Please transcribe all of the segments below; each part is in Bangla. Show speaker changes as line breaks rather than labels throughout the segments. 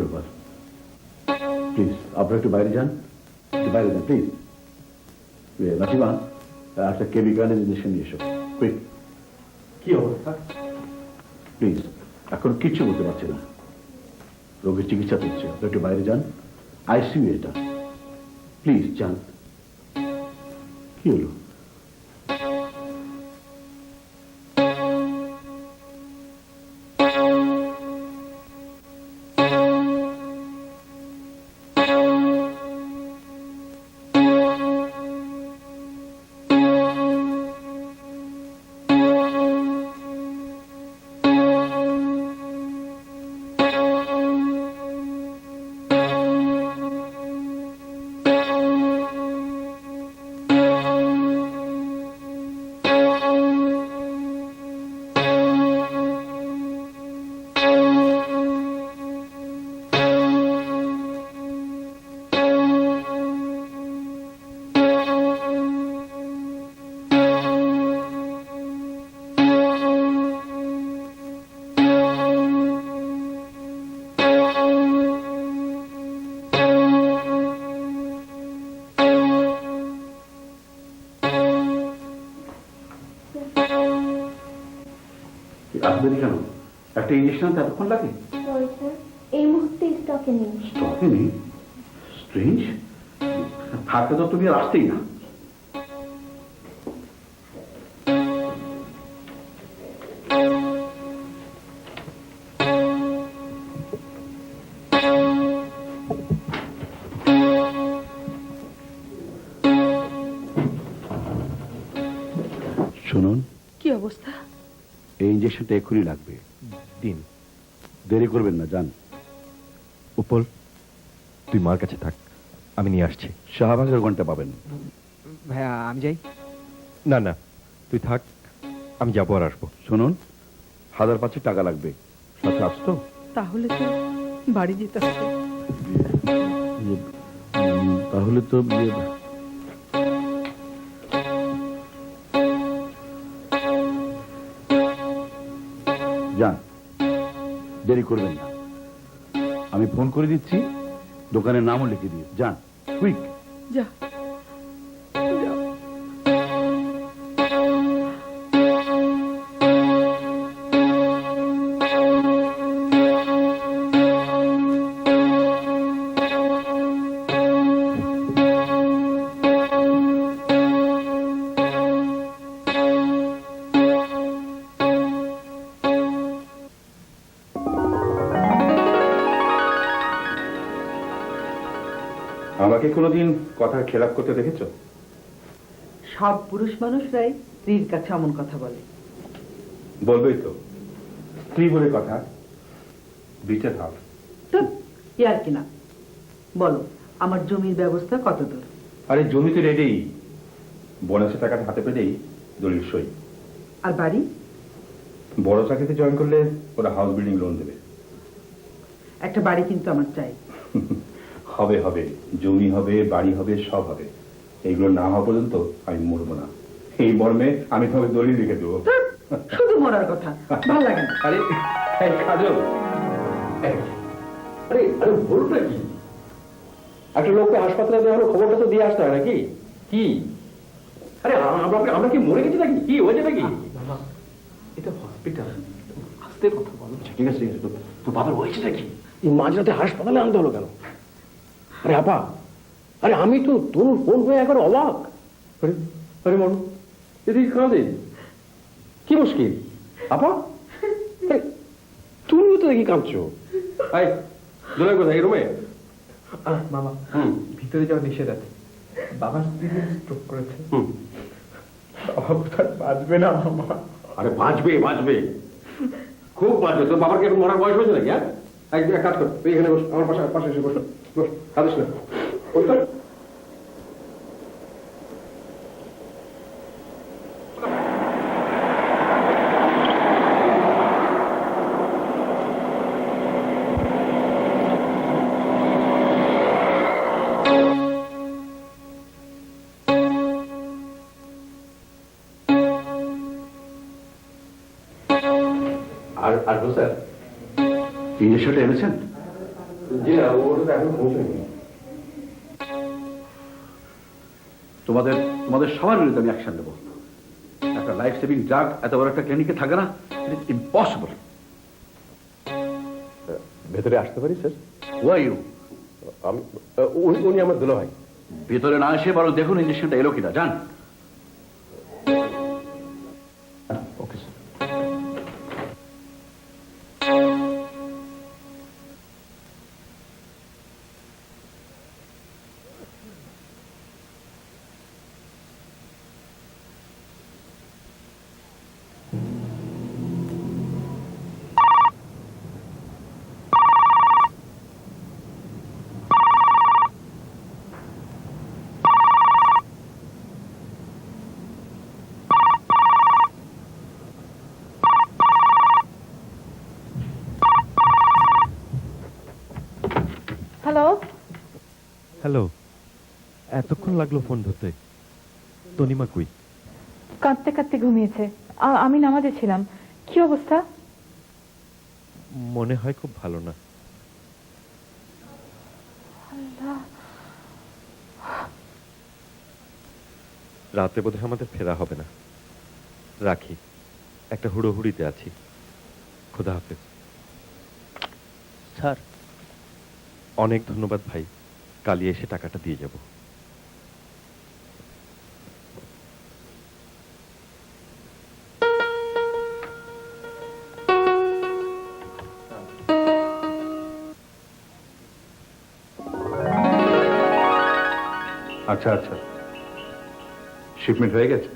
ব্যাপার? প্লিজ আপনারা একটু বাইরে যান, একটু বাইরে যান প্লিজ। নাচিমা, একটা কেমিক্যাল ইঞ্জেকশন নিয়ে এসো, কুইক।
কি অবস্থা?
প্লিজ, এখন কিচ্ছু বলতে পারছি না, রোগীর চিকিৎসা চলছে, আপনি একটু বাইরে যান, আইসিইউ এটা, প্লিজ যান। কি হলো? আসবেনি কেন? একটা ইঞ্জেকশন এতক্ষণ লাগে?
এই মুহূর্তে স্টকে নেই।
স্টকে নেই? স্ট্রেঞ্জ, থাকতে তো তুমি আর আসতেই না। শুনুন,
কি অবস্থা?
এই ইঞ্জেকশনটা এক্ষুনি লাগবে,
দিন।
দেরি করবেন না, যান।
উপল, তুই মার কাছে থাক, আমি নিয়ে আসছি।
শাহবাগের ঘন্টা পাবেন।
ভাইয়া আমি যাই?
না না, তুই থাক, আমি যাবো আর আসবো।
শুনুন, 1000 টাকা লাগবে, সাথে আসতো?
তাহলে তো বাড়ি যেতে হবে।
তাহলে তো যান, দেরি করবেন না, আমি ফোন করে দিচ্ছি, দোকানের নামও লিখে দিয়ে যান, কুইক।
যা।
আমাকে কোনোদিন কথার খেলাপ করতে দেখেছ?
সব পুরুষ মানুষরাই স্ত্রীর কাছে এমন কথা বলে।
বলবেই তো, স্ত্রী বলে কথা, বিচার হাফ।
তো ইয়ার কিনা বলো, আমার জমির ব্যবস্থা কত দূর?
আরে জমি তো রেডি, বোনাসের টাকাটা হাতে পেলেই দলিল সই।
আর বাড়ি?
বড় চাকরিতে জয়েন করলে ওরা হাউস বিল্ডিং লোন দেবে।
একটা বাড়ি কিন্তু আমার চাই।
হবে হবে, জমি হবে, বাড়ি হবে, সব হবে। এইগুলো না হওয়া পর্যন্ত আমি মরবো না। এই মর্মে আমি তোমাকে দলিল লিখে দেবো।
শুধু মরার কথা, ভালো লাগে না।
আরে কাজল, আরে আরে বলটা কি? একটা লোককে হাসপাতালে দেওয়া হলো, খবরটা তো দিয়ে আসতে হয় নাকি? কি আরে আমরা কি মরে গেছি নাকি? কি হয়েছে নাকি?
এটা হসপিটাল, আস্তে কথা বলো।
ঠিক আছে, তো বাবার হয়েছে নাকি? এই মাঝরাতে হাসপাতালে আনতে হলো কেন? আরে আপা, আরে আমি তো তোর ফোন হয়ে একবার অবাক। আরে আরে মন, এদিকে কাঁদে, কি মুশকিল? আপা, তুমিও তো দেখি কাঁদছো। আই দোলে কোথায়? এই রুমে?
মামা, ভিতরে যাওয়া নিষেধ আছে। বাবার স্ত্রী স্ট্রোক করেছে। অবস্থা বাঁচবে না মামা।
আরে বাঁচবে বাঁচবে, খুব বাঁচবে। তোর বাবার কি এখন মরার বয়স হয়েছে নাকি? হ্যাঁ, এক কাজ কর, তুই এখানে বস, আমার পাশে পাশে এসে বস, বস, কাঁদিস না। আর স্যার, ইঞ্জেকশনটা এনেছেন? জি না, ওটা তো এখন পৌঁছায়নি।
তোমাদের তোমাদের সবার বিরুদ্ধে আমি অ্যাকশন নেবো। একটা লাইফ সেভিং ড্রাগ এত বড় একটা ক্লিনিকে থাকে না, ইট ইজ ইম্পসিবল।
ভেতরে আসতে পারি স্যার?
Y you?
আমি উনি আমার দুলা ভাই।
ভিতরে না এসে বরং দেখুন ইঞ্জেকশনটা এলো কিনা, যান।
Okay sir.
হ্যালো,
হ্যালো, এতক্ষণ লাগলো ফোন ধরতে? তনিমা কই?
কাঁদতে কাঁদতে ঘুমিয়েছে। আমি নামাজে ছিলাম। কি অবস্থা?
মনে হয় খুব ভালো না। রাতে বোধহয় আমাদের ফেরা হবে না। রাখি, একটা হুড়োহুড়িতে আছি। খোদা হাফেজ।
স্যার,
অনেক ধন্যবাদ ভাই, কালই এসে টাকাটা দিয়ে যাব।
আচ্ছা আচ্ছা, শিপমেন্ট হয়ে গেছে,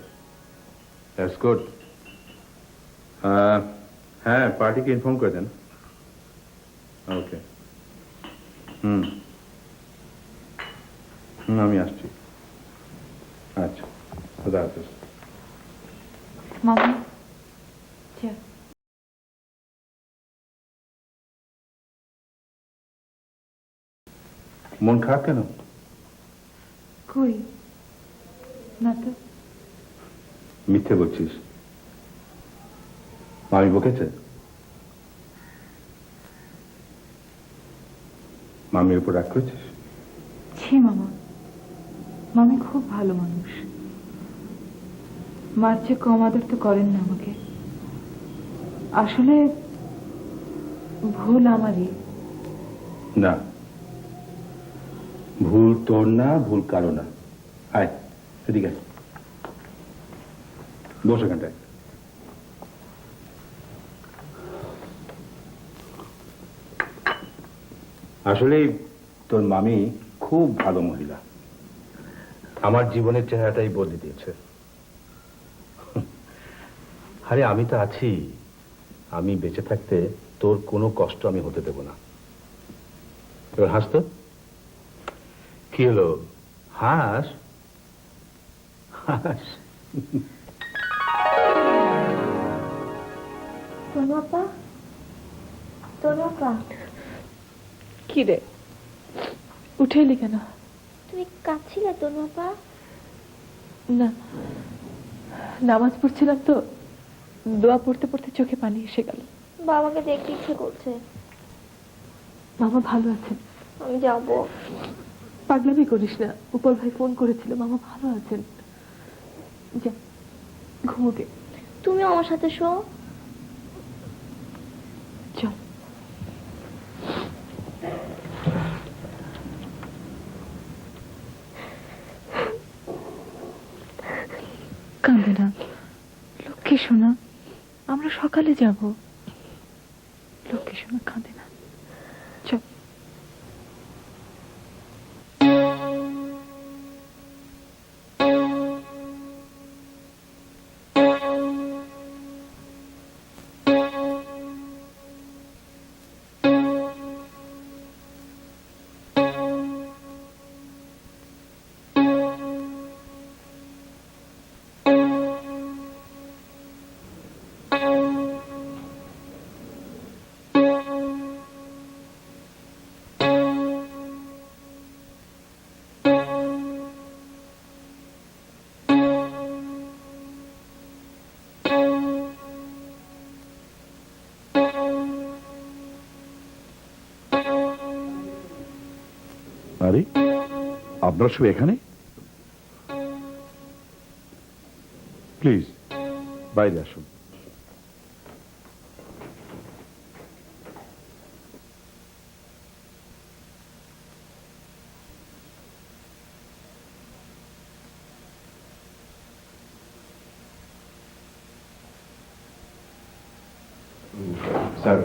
দ্যাটস গুড। হ্যাঁ, পার্টিকে ইনফর্ম করে দেন। ওকে, হুম হুম, আমি আসছি। আচ্ছা, খুদা হাফেজ।
মামা, চল।
মন খারাপ কেন?
কই না তো।
মিথ্যে বলছিস? মামি বকেছে? মামির উপর রাগ করেছিস?
ছি মামা, মামি খুব ভালো মানুষ। মার চেয়ে কম আদর তো করেন না আমাকে। আসলে ভুল আমারই।
না, ভুল তোর না, ভুল কারো না। আয় এদিকে আয়। বস এখানটায়। আসলে তোর মামি খুব ভালো মহিলা, আমার জীবনের চেহারাটাই বদলে দিয়েছে। আরে আমি তো আছি, আমি বেঁচে থাকতে তোর কোনো কষ্ট আমি হতে দেব না। এবার হাস তো। কি হলো? হাস হাস।
তনু আপা, তনু আপা,
কি রে, উঠে এলি কেন?
তুমি কাঁদছিলে তনু আপা?
না, নামাজ পড়ছিলাম তো, দোয়া পড়তে পড়তে চোখে পানি এসে গেল।
বাবাকে দেখতে ইচ্ছে করছে।
মামা ভালো আছেন?
আমি যাবো।
পাগলামি করিস না, উপর ভাই ফোন করেছিল, মামা ভালো আছেন। যা ঘুমোগে।
তুমিও আমার সাথে শো।
চল। কাঁদে না লক্ষ্মী সোনা, আমরা সকালে যাব। লক্ষ্মী সোনা কাঁদে না, চল।
আরে আপনারা সব এখানে? প্লিজ বাইরে আসুন।
স্যার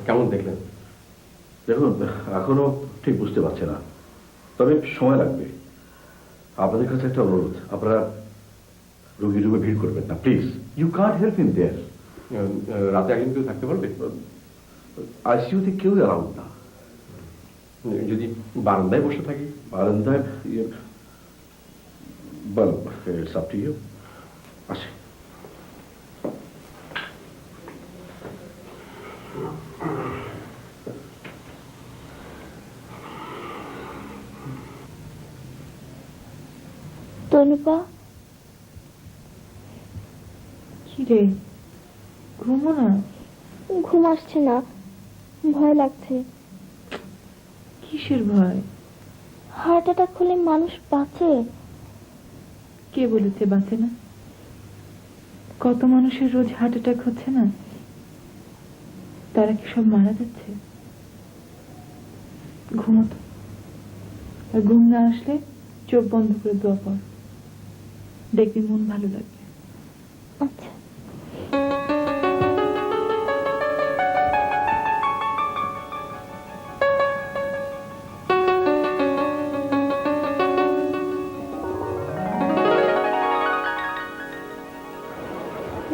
কেমন দেখলেন?
দেখুন, এখনো ঠিক বুঝতে পারছি না, তবে সময় লাগবে। আপনাদের কাছে একটা অনুরোধ, আপনারা রোগী রুমে ভিড় করবেন না please. You can't help in there.
রাতে একজন কেউ থাকতে পারবে?
আইসিইউতে কেউ অ্যালাউড না।
যদি বারান্দায় বসে থাকি?
বারান্দায় বল, ইটস আপ টু ইউ। আসে।
তনুপা,
কি রে, ঘুমো না?
ঘুম আসছে না, ভয় লাগছে।
কিসের ভয়?
হার্ট অ্যাটাক হলে মানুষ বাঁচে?
কে বলেছে বাঁচে না? কত মানুষের রোজ হার্ট অ্যাটাক হচ্ছে না? তারা কি সব মারা যাচ্ছে? ঘুমোতো, আর ঘুম না আসলে চোখ বন্ধ করে দোয়া পড়, দেখবি মন ভালো লাগবে।
আচ্ছা।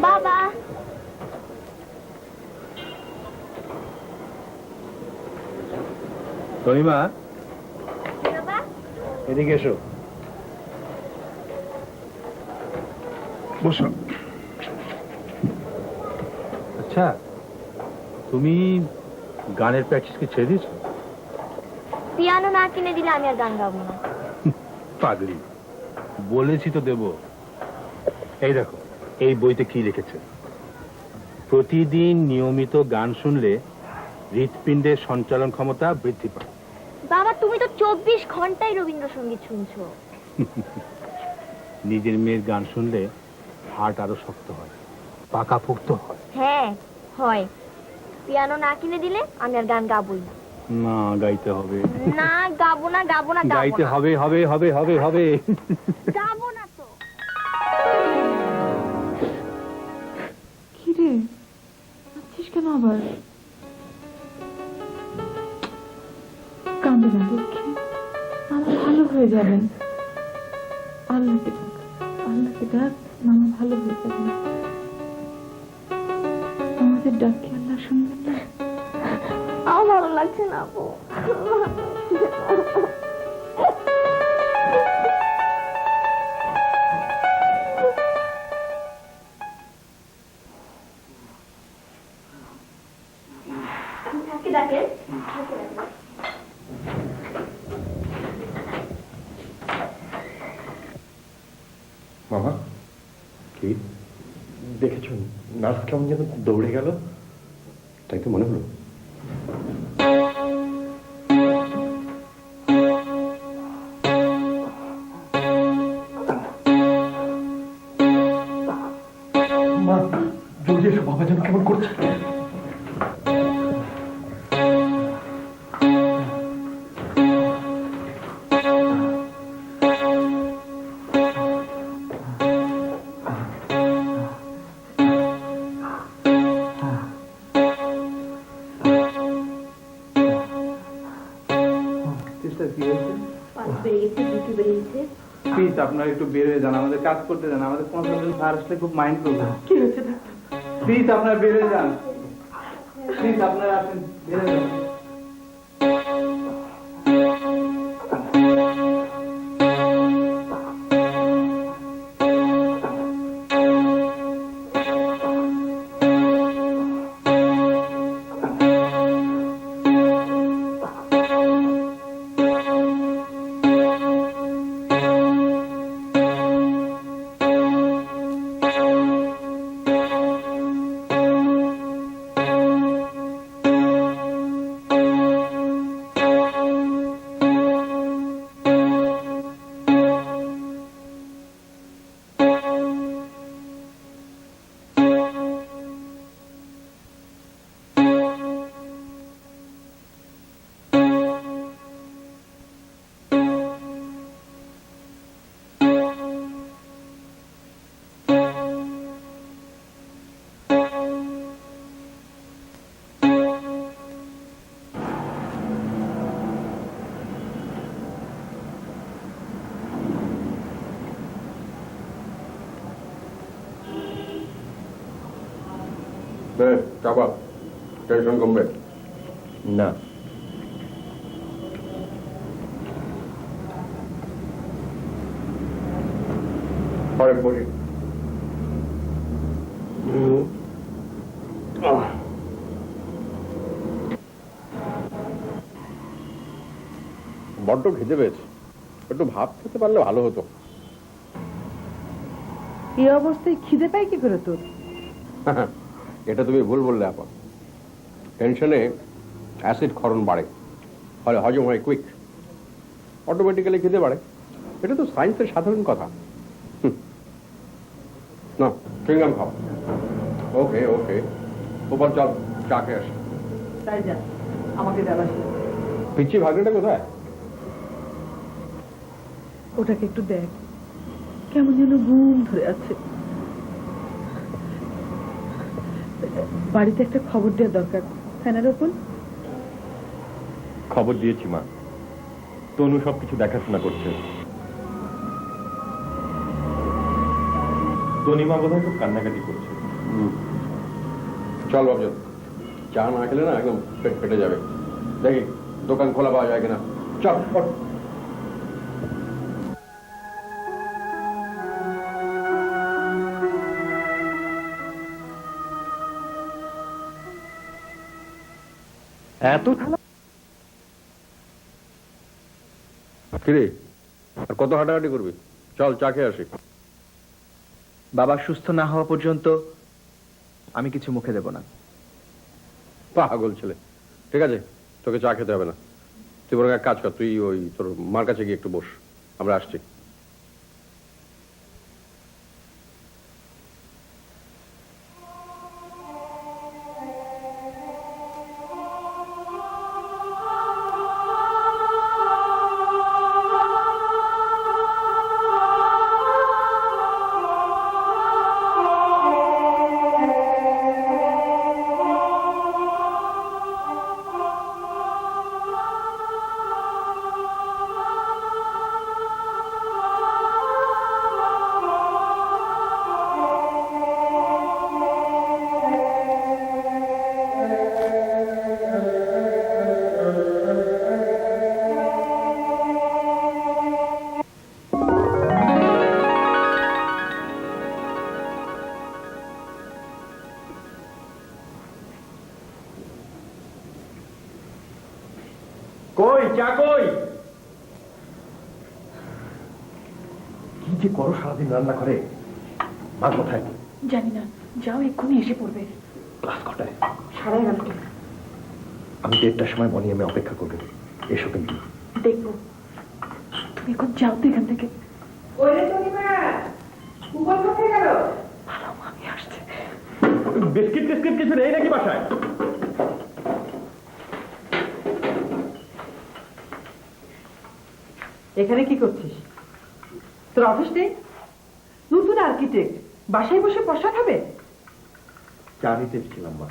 বাবা,
তনিমা,
বাবা,
এদিকে এসো। বসো। আচ্ছা, তুমি গানের প্র্যাকটিস কি ছেড়ে দিয়েছো?
পিয়ানো না কিনে দিলে আমি আর গান গাবো না।
পাগলি, বলেছি তো দেব। এই দেখো, এই বইতে কি লিখেছে, প্রতিদিন নিয়মিত গান শুনলে হৃৎপিণ্ডের সঞ্চালন ক্ষমতা বৃদ্ধি পায়।
বাবা, তুমি তো 24 ঘন্টাই রবীন্দ্রসঙ্গীত শুনছো।
নিজের মেয়ের গান শুনলে হার্ট আরো শক্ত হয়, পাকাপোক্ত হয়।
হ্যাঁ হয়। পিয়ানো না কিনে দিলে আমি আর গান গাবোই না।
না, গাইতে হবে।
না, গাবো না, গাবো না, গাবো
গাইতে
না।
হবে, হবে, হবে, হবে, হবে।
গাবো না তো।
কি রে, আছিস কেন আবার? কাঁদে না লক্ষ্মী, মামা ভালো হয়ে যাবেন। আল্লাহকে ডাক, আল্লাহকে ডাক, মামা ভালো হয়ে যাবেন। আমাদের ডাক কি আল্লাহ শুনবেন না?
আমার ভালো লাগছে না আপু।
মামা,
কি
দেখেছ নার্স কেমন যেন দৌড়ে গেল?
তাই তো মনে হলো।
মা, জলদি এসো, বাবা যেন কেমন করছে।
প্লিজ আপনারা একটু বের হয়ে যান, আমাদের কাজ করতে যান, আমাদের 15 জন স্যার আসলে খুব মাইন্ড করবে।
কি হয়েছে?
প্লিজ আপনারা বের হয়ে যান, প্লিজ আপনারা আসেন, বের হয়ে যান।
চাপা, টেনশন কমবে
না,
পরে বলি। বড্ড খেতে পেয়েছে, একটু ভাত খেতে পারলে ভালো হতো।
এই অবস্থায় খিদে পায় কি করে তোর?
এটা তুমি ভুল বললে আপা। টেনশনে অ্যাসিড ক্ষরণ বাড়ে, ফলে হজম হয় কুইক, অটোমেটিক্যালি খেতে পারে। এটা তো সায়েন্সের সাধারণ কথা। না, চুইংগাম খাও। ওকে ওকে, ওপর চল, চা খেয়ে আসি।
তাই যা, আমাকে দেওয়া
পিচ্ছি ভাগ্নেটা কোথায়?
ওটাকে একটু দেখ, কেমন যেন ঘুম ধরে আছে। বাড়িতে একটা খবর দেওয়া দরকার। ফ্যানের ওপর
খবর দিয়েছি মা, তনু সবকিছু দেখাশোনা করছে। তনিমা বোধহয় খুব কান্নাকাটি করছে।
চল বাবু, চা না খেলে না একদম পেট ফেটে যাবে। দেখি দোকান খোলা পাওয়া যায় কিনা। চল ওঠ।
এত
কিরে, আর কত হাঁটাহাঁটি করবি? চল চা খেয়ে আসি।
বাবা সুস্থ না হওয়া পর্যন্ত আমি কিছু মুখে দেব না।
পাগল ছেলে। ঠিক আছে, তোকে চা খেতে হবে না। তুই বরং এক কাজ কর, তুই ওই তোর মার কাছে গিয়ে একটু বস, আমরা আসছি।
কই চা কই? কি যে করো সারাদিন রান্না করে। মা কোথায়?
জানি না, যাও এক্ষুনি এসে পড়বে।
ক্লাস কটায়?
11:30।
আমি 1:30টার সময় মনিয়ামে অপেক্ষা করবে। এসো কিন্তু।
দেখবো, তুমি এখন যাও তো এখান থেকে। ভালো, আমি আসছি।
বিস্কিট টিস্কিট কিছু নেই নাকি বাসায়?
এখানে কি করছিস? তোর অফিস নেই? নতুন আর্কিটেক্ট বাসায় বসে পয়সা খাবে?
চা নিতে এসেছিলাম মা।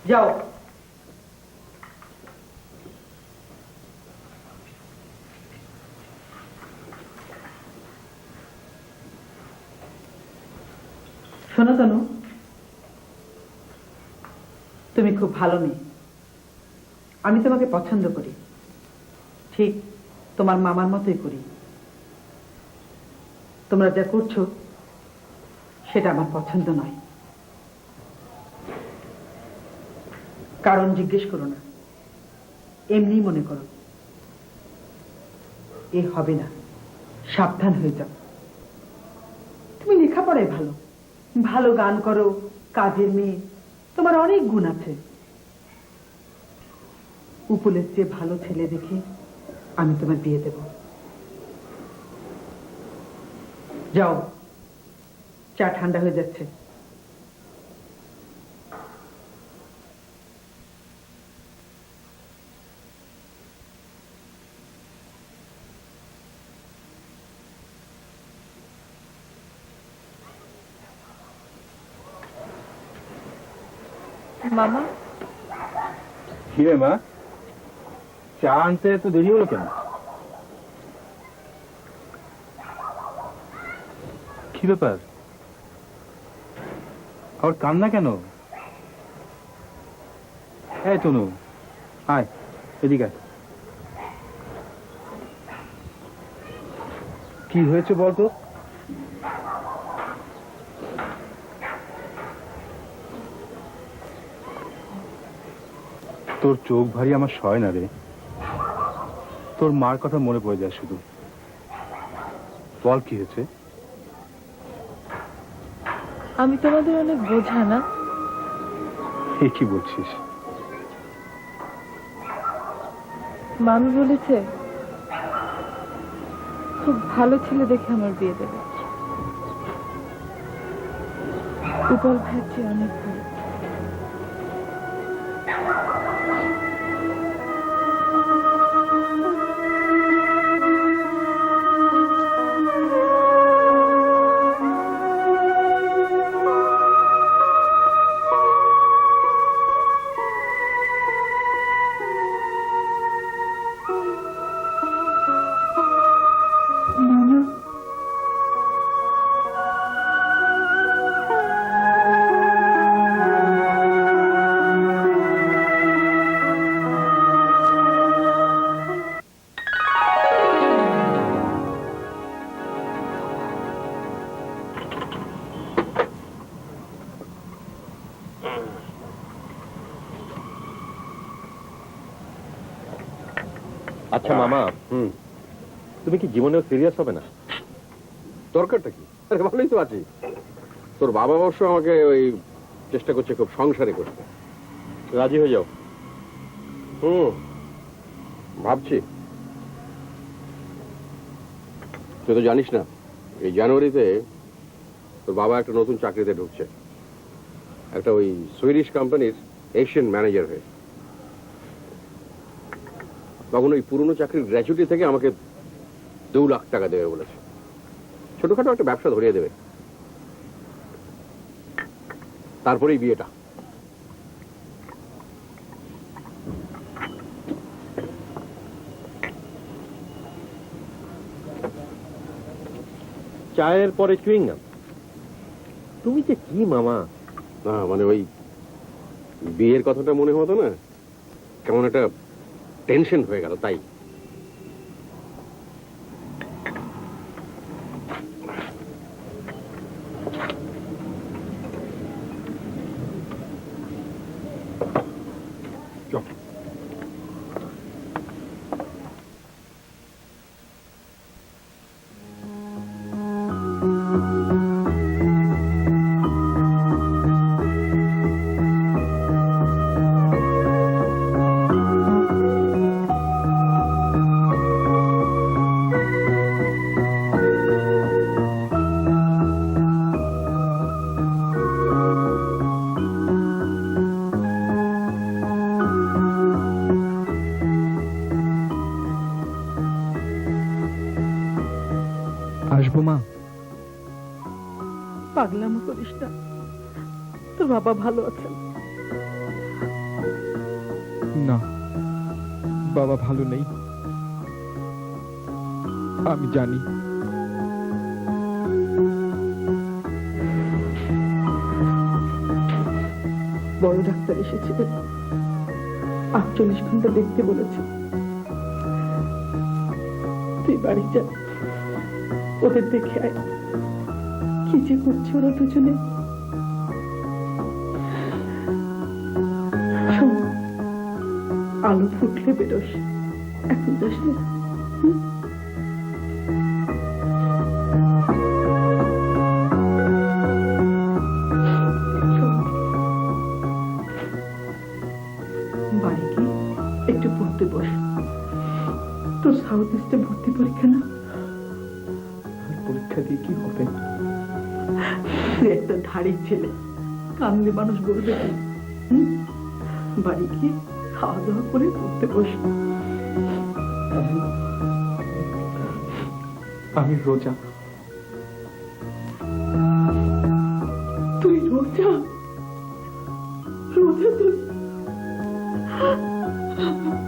যাও। শোনো তনু, তুমি খুব ভালো মেয়ে। আমি তোমাকে পছন্দ করি, ঠিক তোমার মামার মতোই করি। তোমরা যা করছো সেটা আমার পছন্দ নয়। কারণ জিজ্ঞেস করো না, এমনি মনে করো। এ হবে না, সাবধান হয়ে যাও। তুমি লেখাপড়ায় ভালো, ভালো গান করো, কাজের মেয়ে, তোমার অনেক গুণ আছে। উপলের চেয়ে ভালো ছেলে দেখে আমি তোমার বিয়ে দেব। যাও, চা ঠান্ডা হয়ে যাচ্ছে।
মামা,
কি রে মা, চা আনতে তো দেরি হলো কেন? কি ব্যাপার? আবার কান্না কেন? এই তনু, আয় এদিকে আয়। কি হয়েছে বলতো? তোর চোখ ভারী আমার সয় না রে। তোর মার কথা মনে পড়ে যায় শুধু। বল কি হয়েছে?
আমি তোমাদের অনেক বোঝা না?
এ কি বলছিস?
মামি বলেছে খুব ভালো ছেলে দেখে আমার বিয়ে দেবে। উপর ভাইয়ের চেয়ে অনেক ভালো। মামা,
আচ্ছা মামা, তুমি কি জীবনেও সিরিয়াস হবে না?
দরকারটা কি? আরে ভালোই তো আছি। তোর বাবা অবশ্য আমাকে ওই চেষ্টা করছে খুব সংসারে করতে।
রাজি হয়ে যাও।
ভাবছি। তুই তো জানিস না, এই জানুয়ারিতে তোর বাবা একটা নতুন চাকরিতে ঢুকছে, একটা ওই সুইডিশ কোম্পানির এশিয়ান ম্যানেজার হয়ে। তখন ওই পুরনো চাকরির গ্র্যাচুইটি থেকে আমাকে 2 লাখ টাকা দেবে বলেছে। ছোটখাটো একটা ব্যবসা ধরিয়ে দেবে, তারপরেই বিয়েটা।
চায়ের পরে চুইংগাম? তুমি যে কি মামা!
না মানে ওই বিয়ের কথাটা মনে হতো না, কেমন একটা টেনশন হয়ে গেল তাই।
আসবো মা?
পাগলামো করিস না, তোর বাবা ভালো আছেন?
না, বাবা ভালো নেই, আমি জানি।
বড় ডাক্তার এসেছিলেন, 48 ঘন্টা দেখতে বলেছে। তুই বাড়ি যা, ওদের দেখে আয় কি যে করছে ওরা দুজনে। শোন, আলো ফুটলে বেরোস, এখন যাস না। বাড়ি গিয়ে একটু পড়তে বস। তোর সাউথ ইস্টে ভর্তি পরীক্ষা না?
পরীক্ষা দিয়ে কি হবে?
তুই একটা ধাড়ি ছেলে, কান্দলে মানুষ বলবে কি? বাড়ি গিয়ে খাওয়া দাওয়া করে পড়তে বস।
আমি রোজা।
তুই রোজা? রোজা তুই?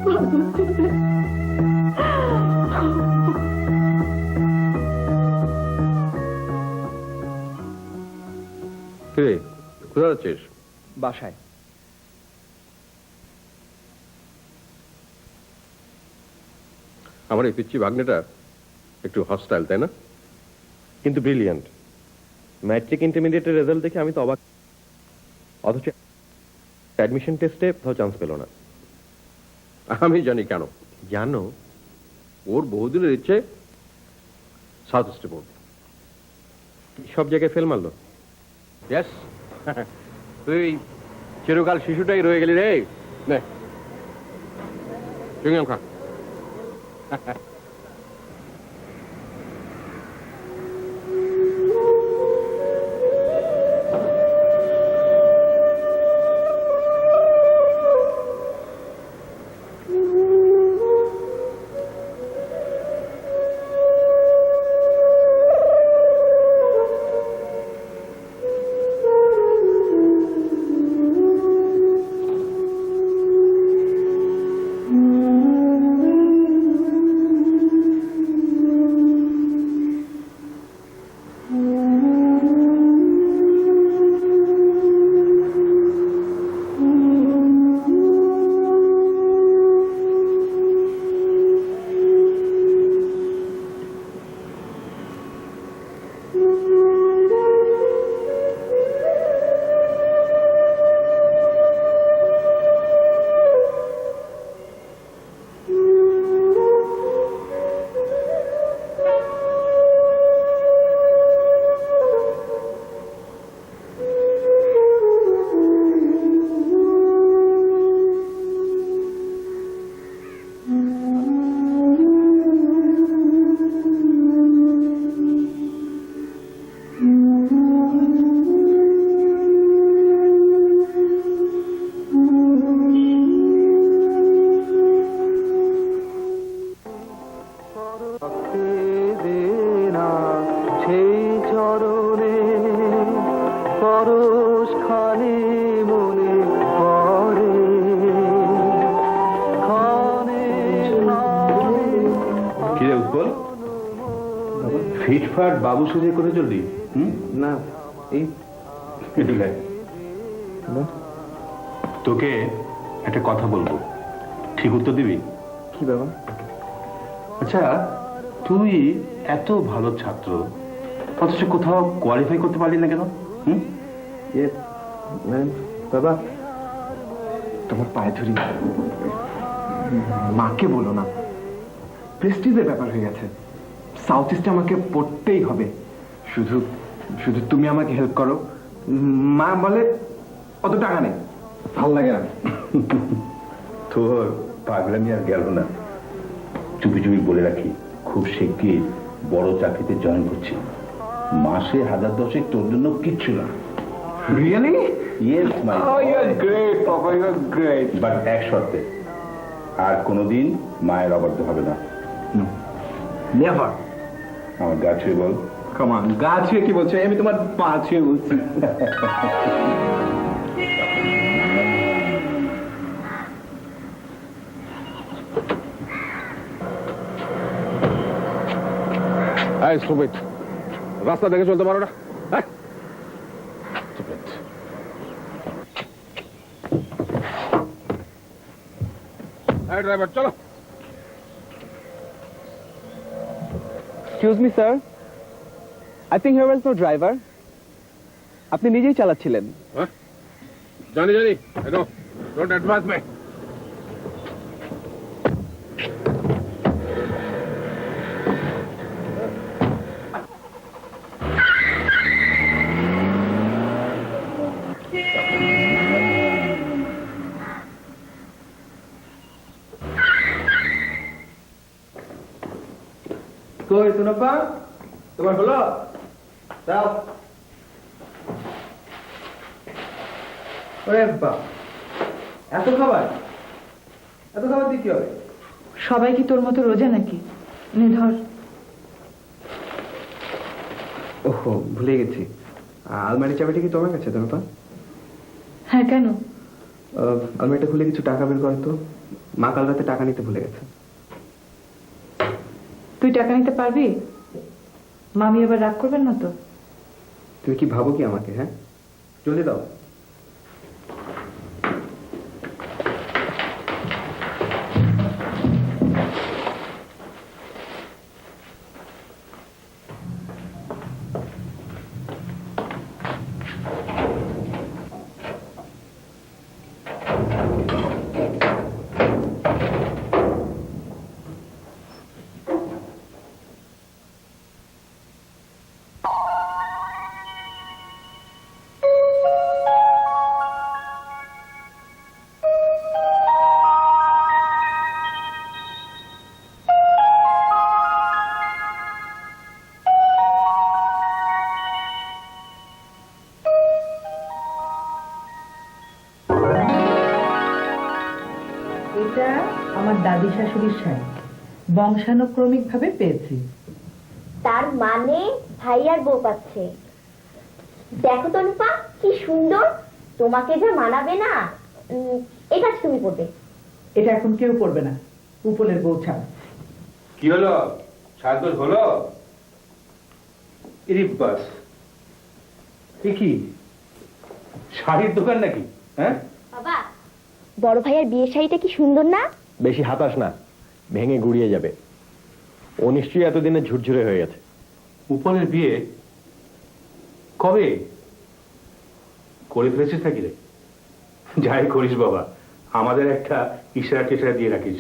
পাগল ছেলে।
কে কোথায় আছিস?
বাসায়।
আমার এই পিচ্ছি ভাগ্নেটা একটু হস্টাইল, তাই না?
কিন্তু ব্রিলিয়ান্ট। ম্যাট্রিক ইন্টারমিডিয়েটের রেজাল্ট দেখে আমি তো অবাক, অথচ অ্যাডমিশন টেস্টে কোথাও চান্স পেল না।
আমি জানি কেন।
জানো?
ওর বহুদিনের ইচ্ছে সাউথ ইস্টে পড়বে।
সব জায়গায় ফেল মারলো।
ইয়েস। তুই চিরকাল শিশুটাই রয়ে গেলি রে। নে চুইংগাম খা।
কিরে উৎপল, ফিটফাট বাবু সুজে করে চললি?
না, এই
একটু দেখ। তোকে একটা কথা বলবো, ঠিক উত্তর দিবি?
কি বাবা?
আচ্ছা, তুই এত ভালো ছাত্র অথচ কোথাও কোয়ালিফাই করতে পারলি না কেন?
ইয়ে বাবা, তোমার পায়ে ধরি, মাকে বলো না। প্রেস্টিজের ব্যাপার হয়ে গেছে, সাউথ ইস্টে আমাকে পড়তেই হবে। শুধু শুধু তুমি আমাকে হেল্প করো। মা বলে অত টাকা নেই, ভাল লাগে না।
তোর পাগলামি আর গেল না। চুপি চুপি বলে রাখি, খুব শিগগির বড় চাকরিতে জয়েন করছি। মাসে 1000-10 তোর জন্য কিচ্ছু না।
Really?
Yes my
great papa, you are great.
But এক শর্তে, আর কোনোদিন মায়ের অবাধ্য হবে না।
নেভার।
আমার গা ছুঁয়ে বল।
কমান, গা ছুঁয়ে কি বলছো? আমি তোমার পা ছুঁয়ে বলছি।
এই স্টুপিড, রাস্তা দেখে চলতে পারো না? স্টুপিড। এই ড্রাইভার চলো।
Excuse me sir, I think here is no driver. আপনি নিজেই চালাচ্ছিলেন।
জানি জানি, ডোন্ট অ্যাডভান্স মি।
কই সুনপ্পা, তোমার হলো? দাও। ওরে বাবা, এত খাবার, এত খাবার দিয়ে কি হবে?
সবাই কি তোর মতো রোজা নাকি? নে ধর।
ওহো, ভুলে গেছি। আলমারি চাবিটা কি তোমার কাছে সুনপ্পা?
হ্যাঁ, কেন?
আলমারিটা খুলে কিছু টাকা বের করো তো। মা কাল রাতে টাকা নিতে ভুলে গেছে।
তুই টাকা নিতে পারবি? মামি এবার রাগ করবেন না তো?
তুমি কি ভাবো কি আমাকে? হ্যাঁ, জলদি দাও।
এটা আমার দাদি শাশুড়ির শাড়ি, বংশানুক্রমিক ভাবে পেয়েছি।
তার মানে ভাইয়ার বউ পাচ্ছে। দেখো তনুপা কি সুন্দর, তোমাকে যা মানাবে না। এটা তুমি পড়বে।
এটা এখন কেউ পরবে না, উপলের বউ ছাড়া।
কি হলো, সাজগোজ হলো? ইরি বাস, এ কি শাড়ির দোকান নাকি? হ্যাঁ,
বাবা, বড় ভাইয়ার বিয়ের শাড়িটা কি সুন্দর না?
বেশি হাতাস না, ভেঙে গুড়িয়ে যাবে। ও নিশ্চয়ই এতদিনে ঝুরঝুরে হয়ে গেছে।
উপনের বিয়ে কবে করে ফেলেছিস নাকি রে? যাই করিস বাবা, আমাদের একটা ইশারা টিশারা দিয়ে রাখিস।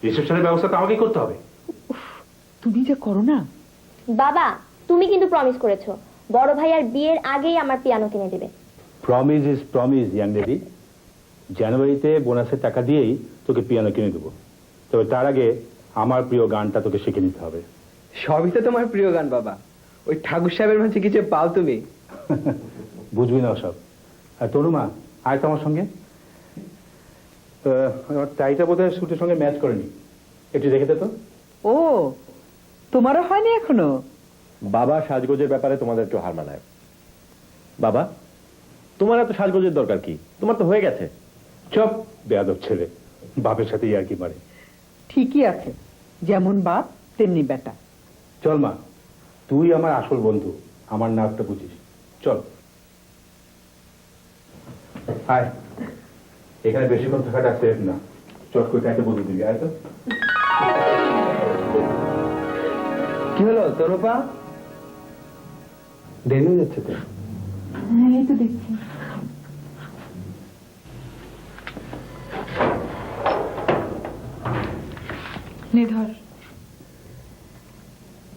রিসেপশনের ব্যবস্থা তো আমাকেই করতে হবে।
তুমি যে করো না।
বাবা, তুমি কিন্তু প্রমিস করেছো বড় ভাইয়ার বিয়ের আগেই আমার পিয়ানো কিনে দেবে।
Promise is promise young lady. জানুয়ারিতে বোনাসের টাকা দিয়েই তোকে পিয়ানো কিনে দেবো, তবে তার আগে আমার প্রিয় গানটা তোকে শিখে নিতে হবে।
সবই তো তোমার প্রিয় গান বাবা, ওই ঠাকুর সাহেবের মাঝে কিছু পাও তুমি।
বুঝবি না সব। আর তরুমা, আয় তো আমার সঙ্গে। আমার টাইটা বোধহয় স্যুটের সঙ্গে ম্যাচ করেনি, একটু দেখে দে তো।
ও, তোমারও হয়নি এখনো?
বাবা সাজগোজের ব্যাপারে তোমাদের একটু হার মানায়। বাবা, তোমার এত সাজগোজের দরকার কি? তোমার তো হয়ে গেছে।
চপ, বেয়াদব ছেলে, বাপের সাথে আর কি পারে।
ঠিকই আছে, যেমন বাপ তেমনি বেটা।
চল মা, তুই আমার আসল বন্ধু, আমার নাকটা বুঝিস। চল আয়, এখানে বেশিক্ষণ থাকাটা সেফ না। চট করে কাইতে বলে দিবি, আয় তো।
কি হলো তরুপা, দেরি হয়ে যাচ্ছে তো?
হ্যাঁ, এই তো দেখছি। নে ধর,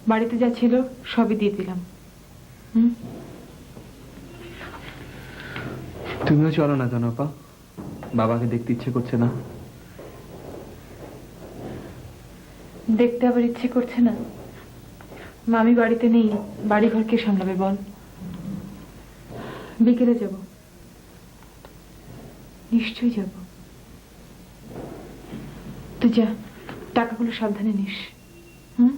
বাড়িতে যা ছিল সবই দিয়ে দিলাম।
তুমিও চলো না তনুপা, বাবাকে দেখতে ইচ্ছে করছে না।
দেখতে আবার ইচ্ছে করছে না? মামি বাড়িতে নেই, বাড়ি ঘর কে সামলাবে বল? বিকেলে যাব, নিশ্চয়ই যাব। তুই যা, টাকাগুলো সাবধানে নিস। হুম,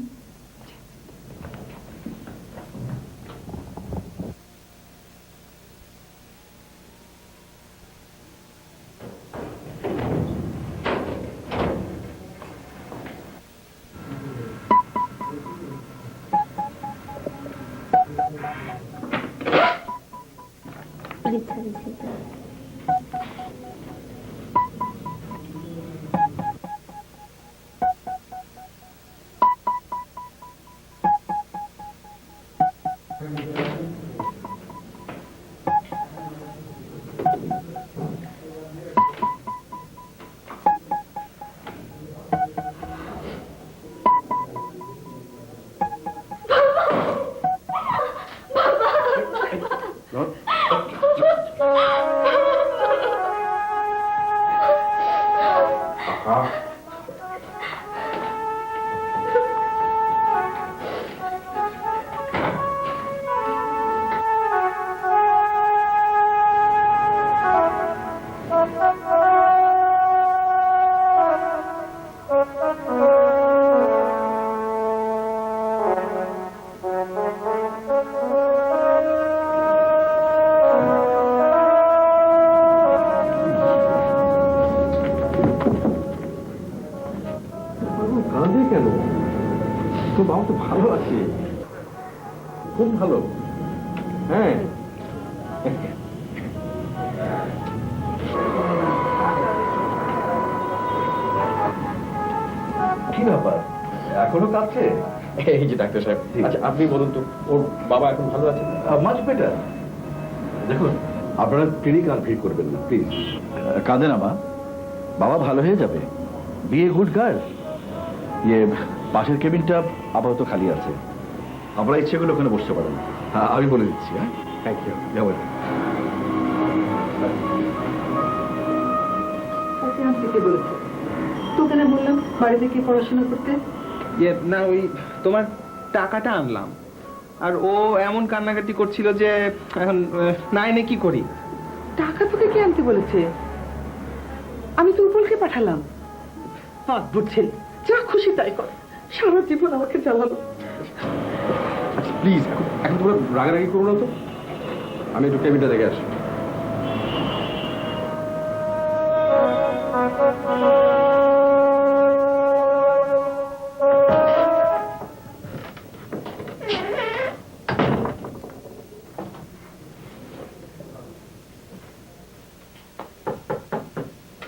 কাঁদে কেন? তোর বাবা তো ভালো আছে, খুব ভালো। হ্যাঁ,
কি ব্যাপার, এখনো কাঁদছে? এই যে ডাক্তার সাহেব, আচ্ছা আপনি বলুন তো, ওর বাবা এখন ভালো আছে?
Much better. দেখুন, আপনারা ক্লিনিকাল ভিড় করবেন না প্লিজ। কাঁদে না মা, বাবা ভালো হয়ে যাবে। Be a good girl. ইয়ে, পাশের কেবিনটা আপাতত খালি আছে, আপনারা ইচ্ছে করলে ওখানে বসতে পারেন। হ্যাঁ, আমি বলে দিচ্ছি। হ্যাঁ,
থ্যাংক ইউ।
যাবো।
আনতে বলেছে তোকে না বললাম বাড়িতে কি পড়াশোনা করতে?
না, ওই তোমার টাকাটা আনলাম, আর ও এমন কান্নাকাটি করছিল যে এখন নাইনে কি করি।
টাকা তোকে কে আনতে বলেছে? আমি তো উপলকে পাঠালাম। অদ্ভুত ছেলে, যা খুশি তাই করে, সারা জীবন আমাকে জ্বালালো।
প্লিজ এখন তোমরা রাগারাগি করো না তো, আমি একটু কেবিনটা দেখে আসি।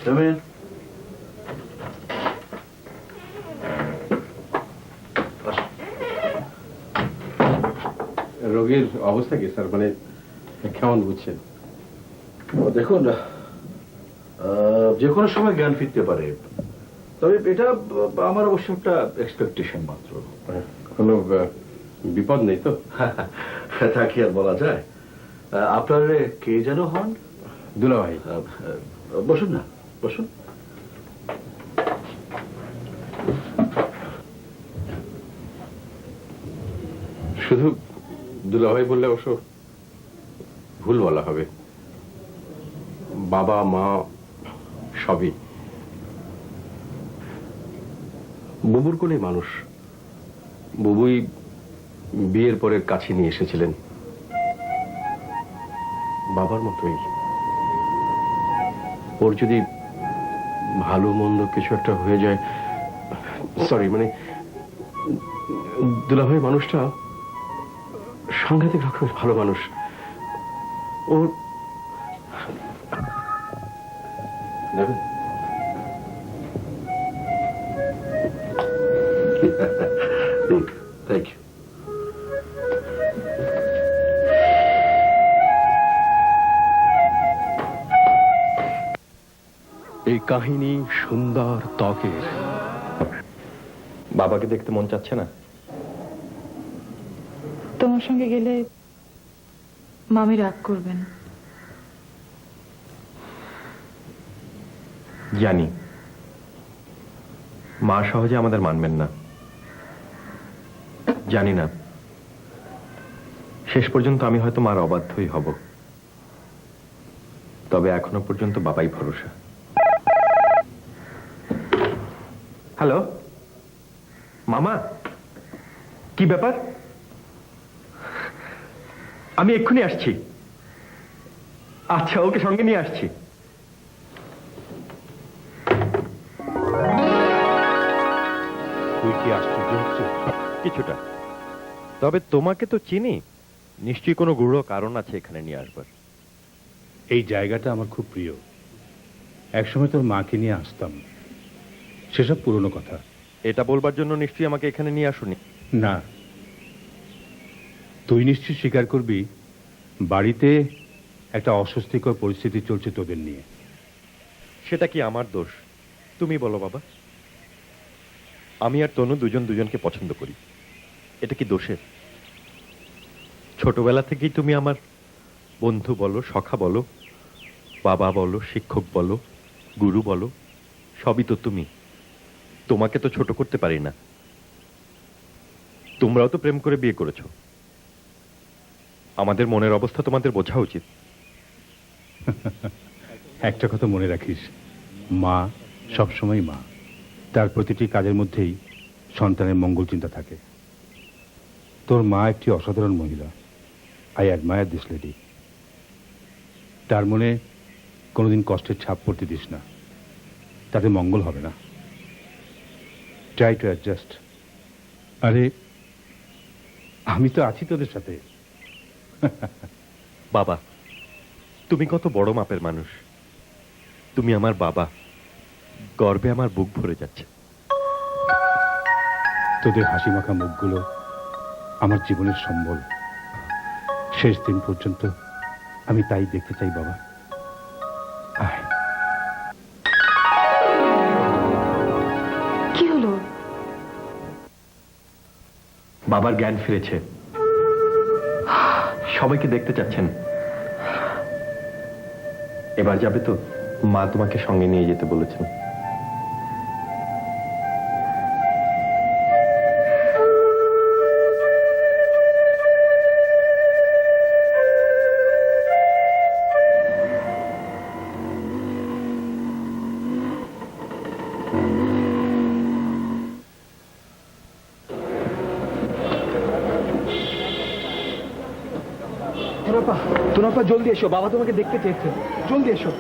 Come in.
রোগীর অবস্থা কি স্যার, মানে কেমন বুঝছেন?
দেখুন, যে কোনো সময় জ্ঞান ফিরতে পারে, তবে এটা আমার অবশ্য একটা এক্সপেকটেশন মাত্র।
কোনো বিপদ নেই তো?
তা কি আর বলা যায়। আপনার কে যেন হন?
দুলাভাই।
বসুন না, বসুন।
শুধু দুলাভাই বললে অবশ্য ভুল বলা হবে, বাবা মা সবই। বুবুর কোলে মানুষ, বুবুই বিয়ের পরে কাছে নিয়ে এসেছিলেন, বাবার মতোই। ওর যদি ভালো মন্দ কিছু একটা হয়ে যায়, সরি মানে দুলাভাই মানুষটা সাংঘাতিক রকমের ভালো মানুষ। ওর
থ্যাংক ইউ।
এই কাহিনী সুন্দর ত্বকের।
বাবাকে দেখতে মন চাচ্ছে না?
তোমার সঙ্গে গেলে মামি রাগ করবেন।
জানি মা সহজে আমাদের মানবেন না, জানি না শেষ পর্যন্ত আমি হয়তো মার অবাধ্যই হব, তবে এখনো পর্যন্ত বাবাই ভরসা। হ্যালো মামা, কি ব্যাপার? আমি এক্ষুনি আসছি। আচ্ছা, ওকে সঙ্গে নিয়ে আসছি।
তুই কি আশ্চর্য হচ্ছিস?
কিছুটা, তবে তোমাকে তো চিনি, নিশ্চয়ই কোনো গূঢ় কারণ আছে এখানে নিয়ে আসবার।
এই জায়গাটা আমার খুব প্রিয়। একসময় তোর মাকে নিয়ে আসতাম, সেসব পুরনো কথা।
এটা বলবার জন্য নিশ্চয়ই আমাকে এখানে নিয়ে আসুনি।
না, তুই নিশ্চয়ই স্বীকার করবি বাড়িতে একটা অস্বস্তিকর পরিস্থিতি চলছে তোদের নিয়ে।
সেটা কি আমার দোষ? তুমি বলো বাবা। আমি আর তনু দুজন দুজনকে পছন্দ করি, এটা কি দোষের? ছোটবেলা থেকেই তুমি আমার বন্ধু বলো, সখা বলো, বাবা বলো, শিক্ষক বলো, গুরু বলো, সবই তো তুমি। তোমাকে তো ছোট করতে পারি না। তোমরাও তো প্রেম করে বিয়ে করেছো, আমাদের মনের অবস্থা তোমাদের বোঝা উচিত।
একটা কথা মনে রাখিস, মা সবসময় মা। তার প্রতিটি কাজের মধ্যেই সন্তানের মঙ্গল চিন্তা থাকে। তোর মা একটি অসাধারণ মহিলা। I admire this lady. তার মনে কোনোদিন কষ্টের ছাপ পড়তে দিস না, তাতে মঙ্গল হবে না। Try to adjust. আরে আমি তো আছি তোদের সাথে।
বাবা, তুমি কত বড় মাপের মানুষ। তুমি আমার বাবা, গর্বে আমার বুক ভরে যাচ্ছে।
তোদের হাসি মাখা মুখগুলো আমার জীবনের সম্বল। শেষ দিন পর্যন্ত আমি তাই দেখতে চাই বাবা। আয়।
কি হলো?
বাবার জ্ঞান ফিরেছে, সবাইকে দেখতে চাচ্ছেন। এবার যাবে তো? মা তোমাকে সঙ্গে নিয়ে যেতে বলেছেন।
তোনাপা জলদি এসো, বাবা তোমাকে দেখতে চেয়েছে, জলদি এসো।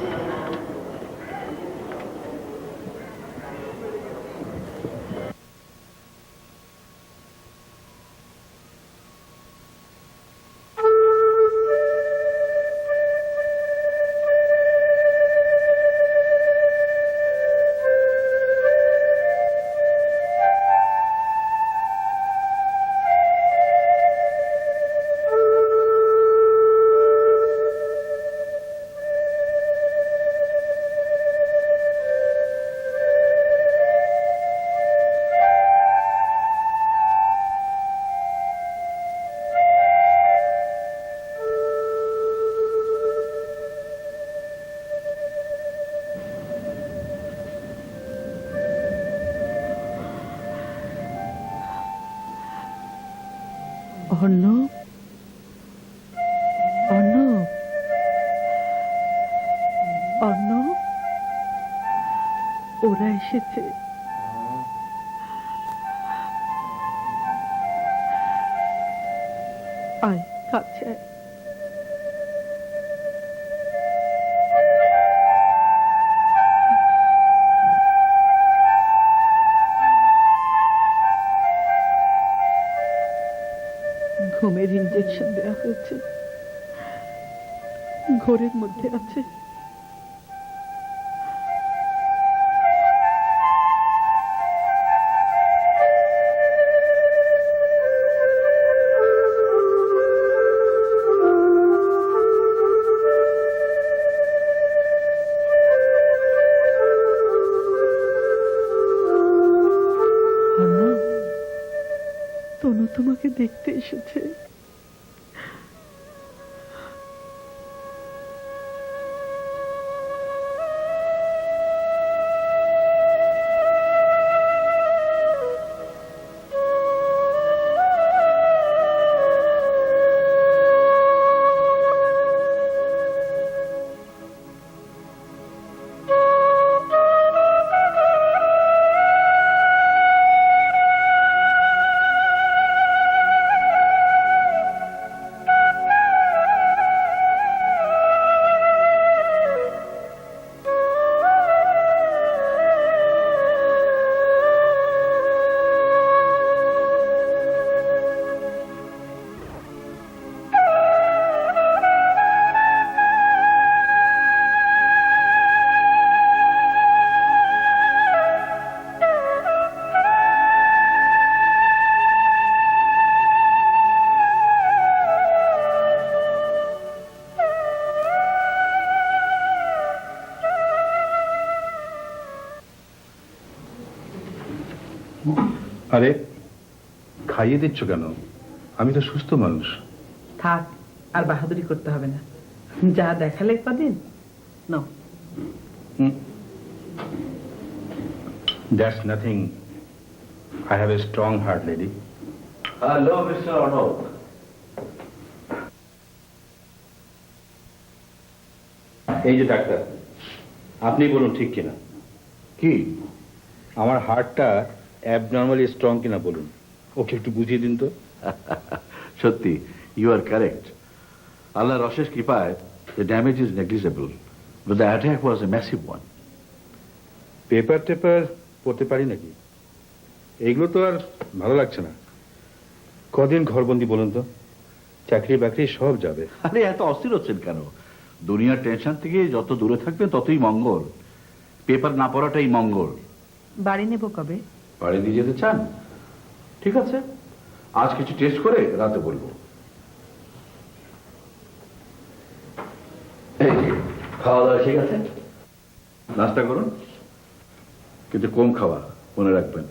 অর্ণব, অর্ণব, অর্ণব, ওরা এসেছে। আয় কাছে আয়। ঘুমের ইঞ্জেকশন দেওয়া হয়েছে, ঘোরের মধ্যে আছে। তনু তোমাকে দেখতে এসেছে।
আরে খাইয়ে দিচ্ছ কেন? আমি তো সুস্থ মানুষ।
থাক, আর বাহাদুরি করতে হবে না, যা দেখালে কদিন নাও।
That's nothing. I have a strong heart, lady.
Hello mister Arnab.
এই যে ডাক্তার, আপনি বলুন ঠিক কিনা।
কি?
আমার হার্টটা অ্যাবনর্মালি স্ট্রং কিনা বলুন, ওকে একটু বুঝিয়ে দিন তো।
সত্যি, ইউ আর কারেক্ট। আল্লাহর অশেষ কৃপায় the damage is negligible, but the attack was a massive one.
Paper টেপার পড়তে পারি নাকি? এইগুলো তো আর ভালো লাগছে না। কদিন ঘরবন্দি বলুন তো, চাকরি বাকরি সব যাবে।
আরে এত অস্থির হচ্ছেন কেন? দুনিয়ার টেনশন থেকে যত দূরে থাকবে ততই মঙ্গল। পেপার না পড়াটাই মঙ্গল।
বাড়ি নেব কবে?
বাড়ি দিয়ে যেতে চান? ঠিক আছে, আজ কিছু টেস্ট করে রাতে বলবো। এই যে, খাওয়া দাওয়া ঠিক আছে? নাস্তা করুন, কিন্তু কম খাওয়া, মনে রাখবেন।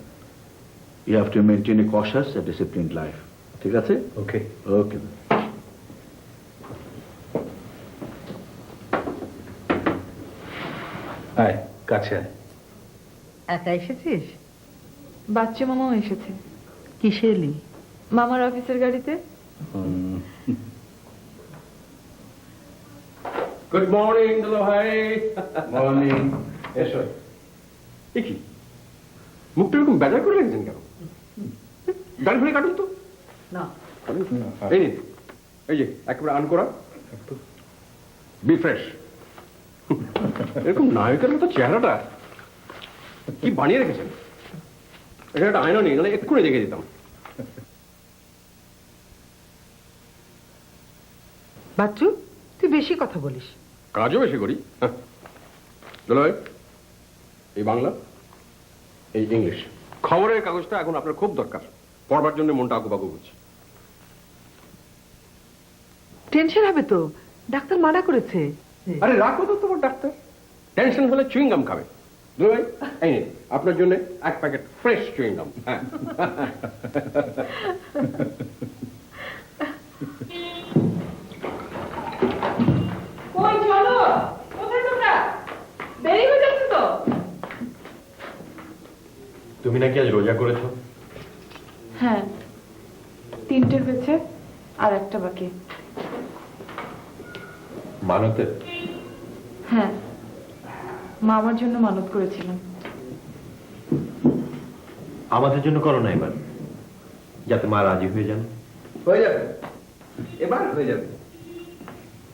You have to maintain a conscious a disciplined life. ঠিক আছে?
ওকে
ওকে।
আয় কাছে আয়।
একা এসেছিস?
বাচ্চা মামাও এসেছে।
কিসে এলি?
মামার অফিসের গাড়িতে।
গুড মর্নিং দুলো ভাই।
মর্নিং।
এসো। এ কি, মুখটা এরকম বেজার করে রেখেছেন কেন? দাড়ি ফেলে কাটুন তো।
না,
এই নিন, এই যে একেবারে আন করা বি ফ্রেশ। এরকম নায়কের মতো চেহারাটা কি বানিয়ে রেখেছেন। এখানে একটা আয়না নেই, নাহলে এক্ষুনি দেখে দিতাম।
বাচ্চু, তুই বেশি কথা বলিস।
কাজও বেশি করি। দুলাভাই, এই বাংলা, এই ইংলিশ খবরের কাগজটা এখন আপনার খুব দরকার। পড়বার জন্য মনটা আকুপাকু করছে।
টেনশন হবে তো, ডাক্তার মানা করেছে।
আরে রাখো তো তোমার ডাক্তার, টেনশন হলে চুইংগাম খাবে। দুলাভাই, এই নিন আপনার জন্য এক প্যাকেট ফ্রেশ চুইংগাম। হ্যাঁ,
কই চলো, কোথায় তোমরা? দেরি হয়ে যাচ্ছে তো।
তুমি নাকি আজ রোজা করেছো?
হ্যাঁ, 3টে হয়েছে আর একটা বাকি।
মানতে?
হ্যাঁ, মা আমার জন্য মানত করেছিলেন।
আমাদের জন্য করো না এবার, যাতে মা রাজি হয়ে যান।
হয়ে যাবে, এবার হয়ে যাবে।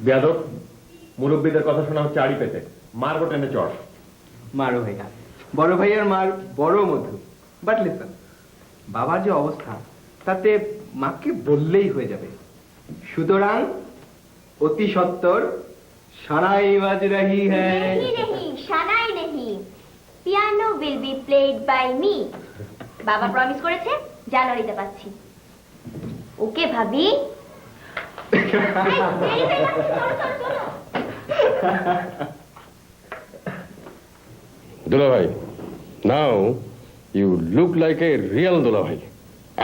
বেয়াদব, মুরব্বীদের কথা শোনা হচ্ছে আড়ি পেতে, মারবো টেনে চড়।
মারো ভাইয়া, বড় ভাইয়ার মার বড় মধু। বাট লিসন, বাবার যে অবস্থা তাতে মাকে বললেই হয়ে যাবে। সুতরাং অতি সত্বর সানাই বাজ রহি হ্যায়।
नहीं नहीं শানাই नहीं, piano will be played by me। বাবা প্রমিস করেছে, জানুয়ারিতে পাচ্ছি। ওকে ভাবি। এই, দেরি হয়ে যাচ্ছে, চলো, চলো, চলো।
দুলাভাই, now you look like a real দুলাভাই।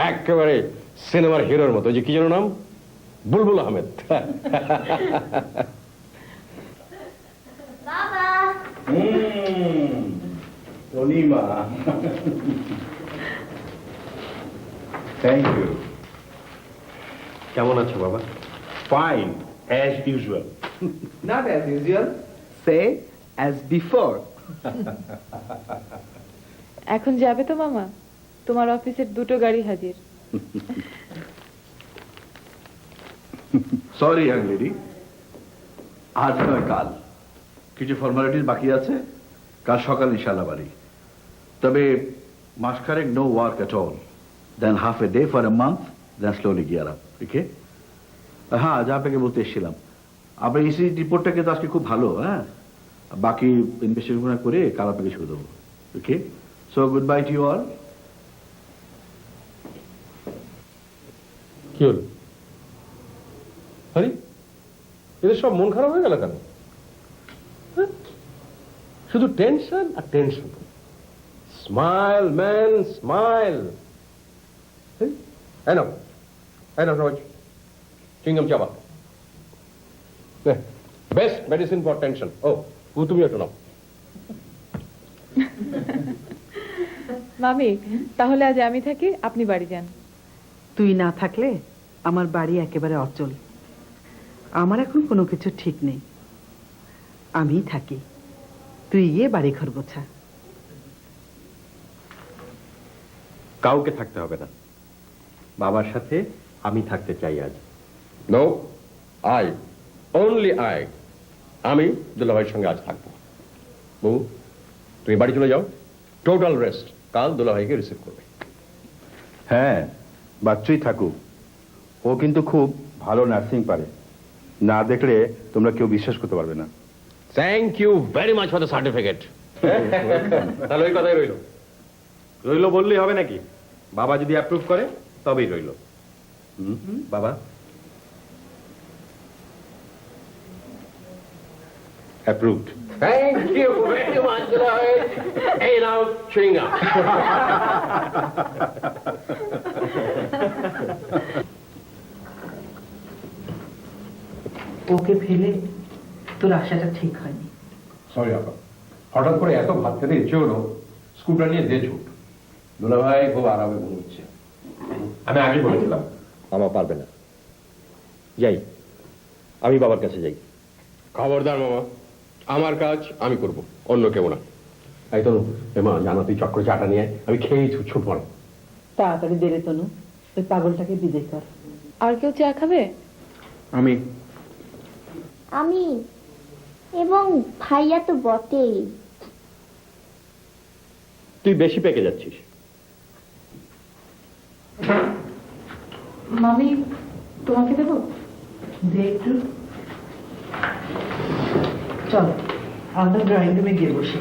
একেবারে সিনেমার হিরোর মতো। যে কি যেন নাম, বুলবুল আহমেদ।
বাবা,
অনিমা, থ্যাংক ইউ।
কেমন আছো বাবা?
Fine as usual.
Not as usual, say as before.
এখন যাবে তো মামা? তোমার অফিসের 2টো গাড়ি হাজির।
সরি ইয়াং লেডি, আজ নয় কাল কিছু ফর্মালিটিস বাকি আছে। কাল সকাল ইনশাল্লাহ বাড়ি। তবে মাসখানেক no work at all, then half a day for a month, then slowly gear up. Okay? হ্যাঁ, যা আপনাকে বলতে এসেছিলাম, আপনার ইসি রিপোর্টটা কিন্তু আজকে খুব ভালো। হ্যাঁ, বাকি ইনভেস্টিগেশন করে কাল আপনাকে শুরু দেবো। Okay, so good bye to you all.
কি হলো? আরে এদের সব মন খারাপ হয়ে গেল কেন? হ্যাঁ? শুধু টেনশন আর টেনশন। Smile man, smile. এনো এনো রোজ চিংগম চাবা। Best medicine for tension. ও, তুমি একটু নাও।
মামি, তাহলে আজ আমি থাকি, আপনি বাড়ি যান।
তুই না থাকলে আমার বাড়ি একেবারে অচল। আমার এখন কোনো কিছু ঠিক নেই। আমি থাকি, তুই গিয়ে বাড়ি ঘর গোছা।
কাউকে থাকতে হবে না, বাবার সাথে আমি থাকতে চাই আজ।
No, I, only I. আমি দুলাভাইয়ের সঙ্গে আজ থাকবো। বউ, তুমি বাড়ি চলে যাও, টোটাল রেস্ট। কাল দুলাভাইকে রিসিভ করবে।
হ্যাঁ, বাচ্চুই থাকুক। ও কিন্তু খুব ভালো নার্সিং পারে, না দেখলে তোমরা কেউ বিশ্বাস করতে পারবে না।
Thank you very much for the certificate. তাহলে ওই কথাই রইল।
রইলো বললেই হবে নাকি? বাবা যদি অ্যাপ্রুভ করে তবেই রইলো। বাবা approved.
Thank you very much দুলাভাই। এই নাও চুইংগাম।
ওকে ফেলে তোর আশাটা ঠিক হয়নি।
সরি আপা, হঠাৎ করে এত ভাত খেতে ইচ্ছে হলো, স্কুটার নিয়ে দে ছুট। দুলাভাই খুব আরামে ঘুমোচ্ছে।
আমি আগে বলেছিলাম মামা পারবে না। যাই, আমি বাবার কাছে যাই।
খবরদার মামা, আমার কাজ আমি করব, অন্য কেউ না। এই তো মা, জানো তুই চক্র চাটা নিয়ে আমি খেয়েই ছুট মারো।
তাড়াতাড়ি দেরে তনু, ওই পাগলটাকে বিদায় কর।
আর কেউ চা খাবে?
আমি
আমি এবং ভাইয়া তো বটেই।
তুই বেশি পেকে যাচ্ছিস।
মামি তোমাকে দেবো?
দে একটু। চল আমরা ড্রয়িং রুমে গিয়ে বসি।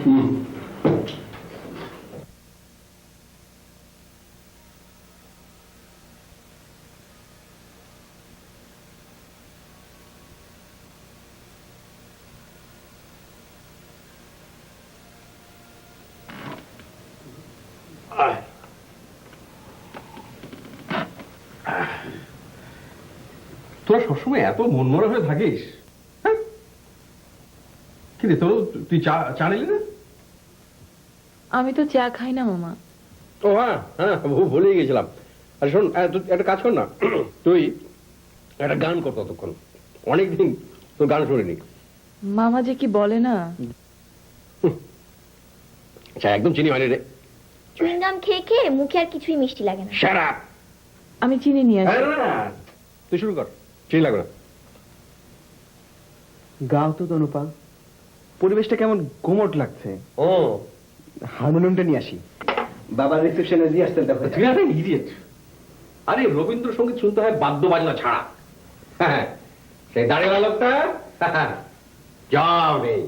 তোরা সবসময় এত মনমরা হয়ে থাকিস? হ্যাঁ, কি রে তোর, তুই চা নিলি না?
আমি তো চা খাই না মামা।
ও হ্যাঁ হ্যাঁ, ভুলেই গেছিলাম। আরে শোন, তুই একটা কাজ কর না, তুই একটা গান কর ততক্ষণ, অনেকদিন তোর গান শুনিনি।
মামা যে কি বলে না।
আচ্ছা, একদম চিনি হয়নি রে।
চুইংগাম খেয়ে খেয়ে মুখে আর কিছুই মিষ্টি লাগে না।
Shut up!
আমি চিনি নিয়ে আসি।
তুই শুরু কর, চিনি লাগবে না।
গাও তো তনুপা, পরিবেশটা কেমন গোমট লাগছে।
ও
হারমোনিয়ামটা নিয়ে আসি, বাবার রিসেপশনে রিহার্সালটা হয়েছে।
তুই একটা ইডিয়েট। আরে রবীন্দ্রসঙ্গীত শুনতে হয় বাদ্য বাজনা ছাড়া। হ্যাঁ, সেই দাঁড়িয়ে লোকটা যাও নেই।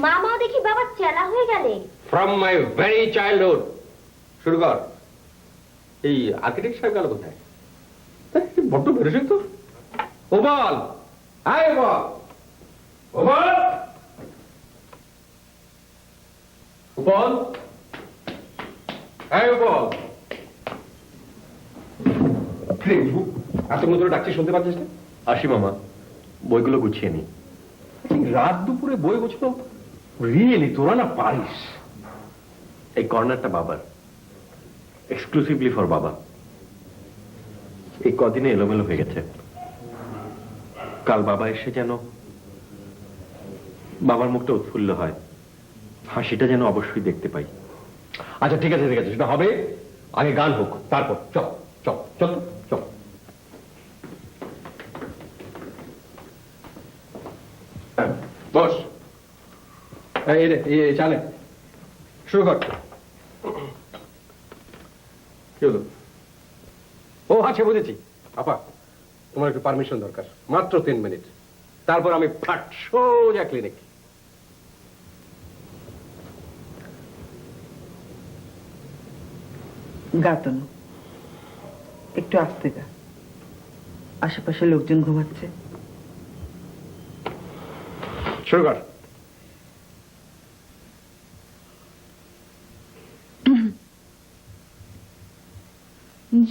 মামাও দেখি বাবা চেলা হয়ে গেলে।
From my very childhood. শুরু কর। এই আর্কিটেক্ট সাহেব গেল কোথায়? বড্ড বেরোছে তো। ও বল, আয় বল, ও বল, ও বল, আয় বল। এত মতো ডাকছি শুনতে পাচ্ছিস না?
আসি মামা, বইগুলো গুছিয়ে নি।
রাত দুপুরে বই গোছানো রিয়েলি তোরা না পারিস।
এই কর্নারটা বাবার, এক্সক্লুসিভলি ফর বাবা। এই কদিনে এলোমেলো হয়ে গেছে। কাল বাবা এসে যেন বাবার মুখটা উৎফুল্ল হয়, হাসিটা যেন অবশ্যই দেখতে পাই।
আচ্ছা ঠিক আছে ঠিক আছে, সেটা হবে। আগে গান হোক, তারপর চল চল চল চল। বস, এই রে এই চালে শুরু কর। কি হলো? ও আচ্ছা, বুঝেছি। আপা, তোমার একটু পারমিশন দরকার, মাত্র 3 মিনিট, তারপর আমি ফাট সোজা ক্লিনিক।
গাতন একটু আস্তে গা, আশেপাশে লোকজন ঘুমাচ্ছে।
শুরু কর।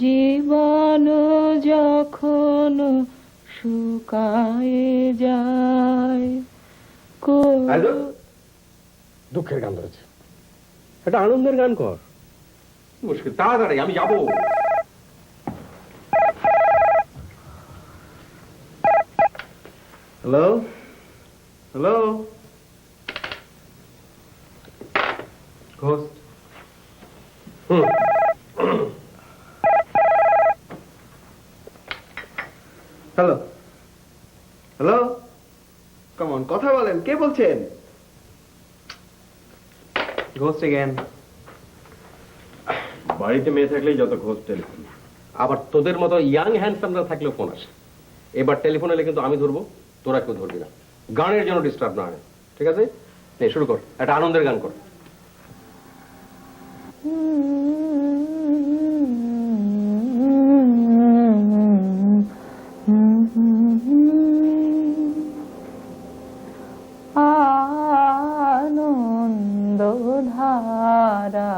জীবন যখন শুকায়ে যায়,
দুঃখের গান ধরেছে, একটা আনন্দের গান কর। মুশকিল, তাড়াতাড়ি আমি যাবো। Hello hello, Ghosh.
Hello hello, কেমন কথা বলেন, কে বলছেন? Ghost again.
বাড়িতে মেয়ে থাকলেই যত খোঁজ টেলিফোন।
আবার তোদের মতো ইয়াং হ্যান্ডসামরা থাকলেও ফোন আসে। এবার টেলিফোন এলে কিন্তু আমি ধরবো, তোরা কেউ ধরবি না। গানের জন্য ডিস্টার্ব না হয়, ঠিক আছে? নে শুরু কর, একটা আনন্দের গান কর।
আনন্দধারা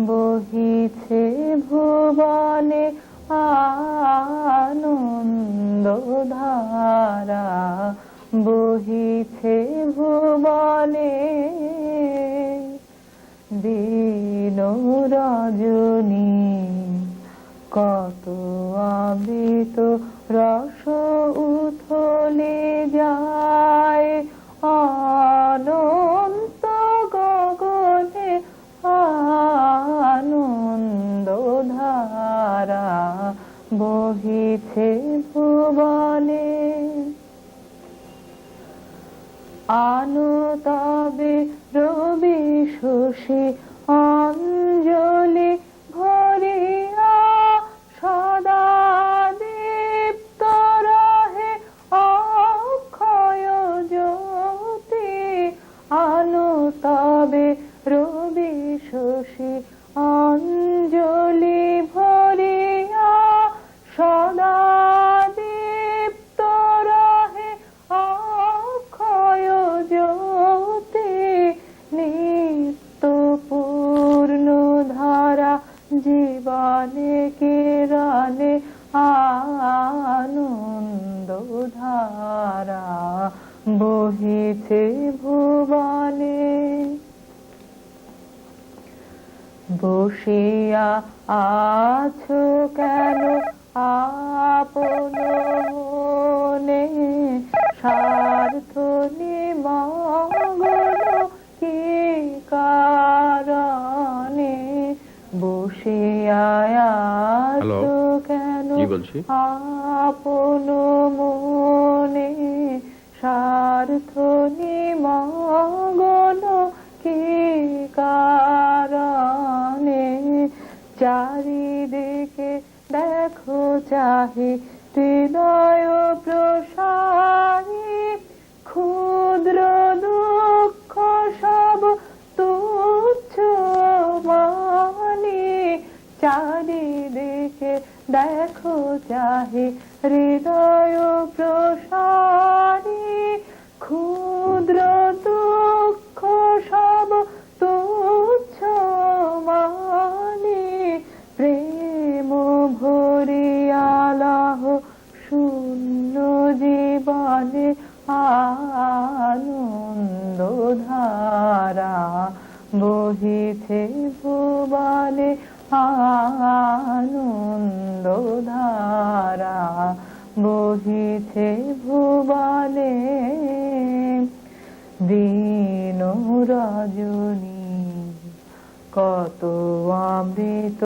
বহিছে ভুবনে, আনন্দধারা বহিছে ভুবনে, দিন রজনী কত আবৃত রস উথলে যায়, অনন্ত গগনে আনন্দধারা বহিছে ভুবনে। বসে অঞ্জলি ভরিয়া সদা দীপ্ত রহে অক্ষয় জ্যোতি নিত্য পূর্ণ ধারা জীবনে কিরণে আনন্দ ধারা বহিছে ভুবনে। বসিয়া আছো কেন আপন মনে স্বার্থ নিমগ্ন কি কারণে? বসিয়া আছো কেন
জি বলছি।
আপন মনে স্বার্থ নিমগ্ন কি কারণে? চারিদিকে দেখো চাহি হৃদয় প্রসারী ক্ষুদ্র দুঃখ সব তুচ্ছ মানি। চারিদিকে দেখো চাহি হৃদয় প্রসারী ক্ষুদ্র দুঃখ সব তুচ্ছ মানি। প্রেম ভরিয়ালাহ শূন্য জীবনে আনন্দ ধারা বহিছে ভুবনে আনন্দ ধারা বহিছে ভুবনে। দিন রজনী কত অমৃত